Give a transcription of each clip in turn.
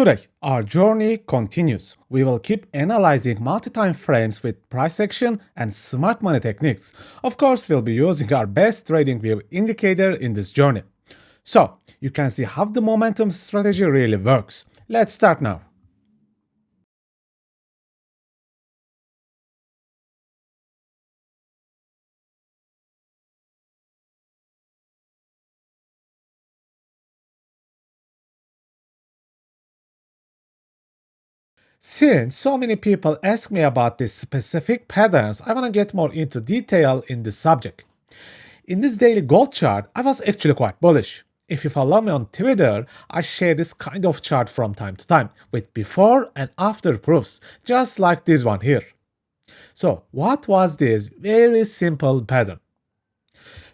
Today, our journey continues. We will keep analyzing multi-time frames with price action and smart money techniques. Of course, we'll be using our best trading view indicator in this journey. So, you can see how the momentum strategy really works. Let's start now. Since so many people ask me about these specific patterns, I want to get more into detail in this subject. In this daily gold chart, I was actually quite bullish. If you follow me on Twitter, I share this kind of chart from time to time with before and after proofs, just like this one here. So, what was this very simple pattern?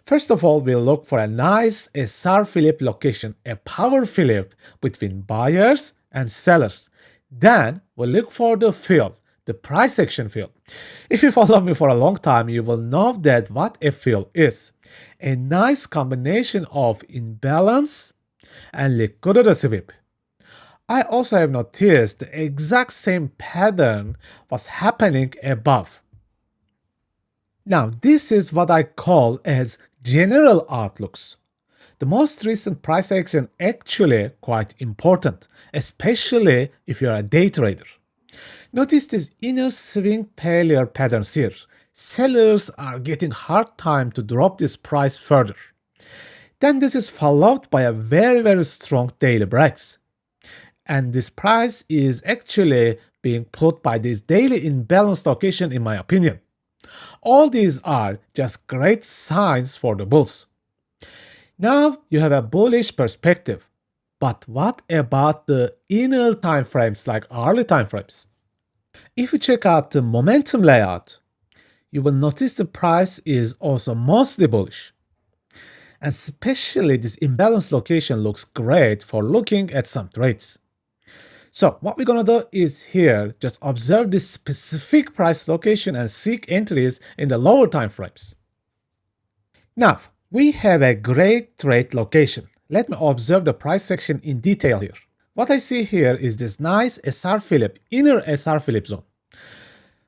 First of all, we'll look for a nice SR flip location, a power flip between buyers and sellers. Then we'll look for the fill, the price action fill. If you follow me for a long time, you will know that what a fill is. A nice combination of imbalance and liquidity sweep. I also have noticed the exact same pattern was happening above. Now, this is what I call as general outlooks. The most recent price action actually quite important, especially if you are a day trader. Notice these inner swing failure patterns here. Sellers are getting hard time to drop this price further. Then this is followed by a very strong daily breaks. And this price is actually being put by this daily imbalance location in my opinion. All these are just great signs for the bulls. Now you have a bullish perspective. But what about the inner time frames like hourly time frames? If you check out the momentum layout, you will notice the price is also mostly bullish. And especially this imbalance location looks great for looking at some trades. So what we're gonna do is here just observe this specific price location and seek entries in the lower time frames. Now, we have a great trade location. Let me observe the price section in detail here. What I see here is this nice SR flip, inner SR flip zone.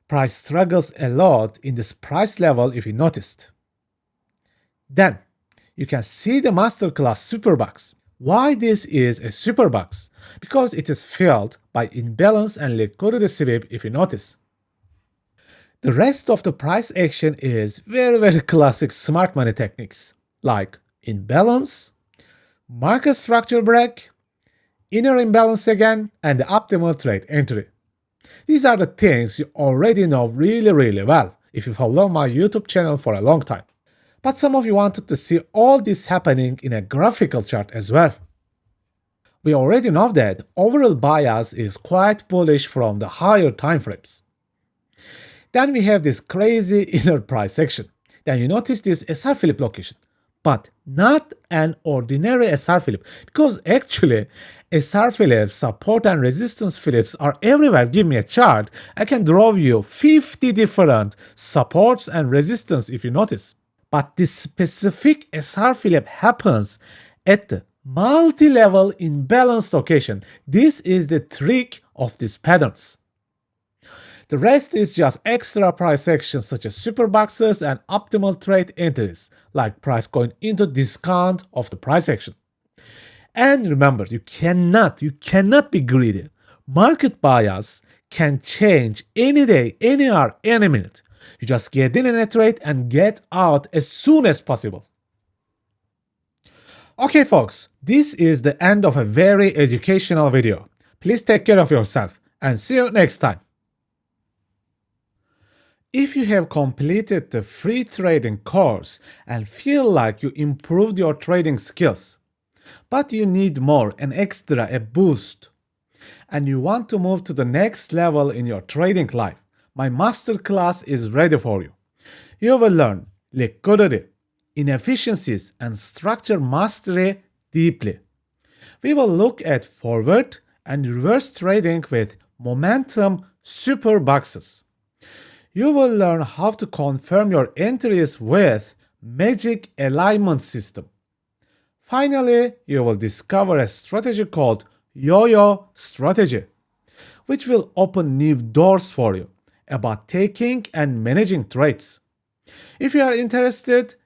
Price struggles a lot in this price level if you noticed. Then, you can see the Masterclass super box. Why this is a super box? Because it is filled by imbalance and liquidity sweep if you notice. The rest of the price action is very classic smart money techniques like imbalance, market structure break, inner imbalance again, and the optimal trade entry. These are the things you already know really well if you follow my YouTube channel for a long time. But some of you wanted to see all this happening in a graphical chart as well. We already know that overall bias is quite bullish from the higher time frames. Then we have this crazy inner price action. Then you notice this SR flip location, but not an ordinary SR flip, because actually SR flips, support and resistance flips are everywhere. Give me a chart, I can draw you 50 different supports and resistance if you notice. But this specific SR flip happens at the multi-level imbalance location. This is the trick of these patterns. The rest is just extra price actions such as super boxes and optimal trade entries, like price going into discount of the price action. And remember, you cannot be greedy. Market bias can change any day, any hour, any minute. You just get in a trade and get out as soon as possible. Okay folks, this is the end of a very educational video. Please take care of yourself and see you next time. If you have completed the free trading course and feel like you improved your trading skills, but you need more, an extra, a boost, and you want to move to the next level in your trading life, my masterclass is ready for you. You will learn liquidity, inefficiencies, and structure mastery deeply. We will look at forward and reverse trading with momentum super boxes. You will learn how to confirm your entries with magic alignment system. Finally, you will discover a strategy called YOYO Strategy, which will open new doors for you about taking and managing trades. If you are interested, you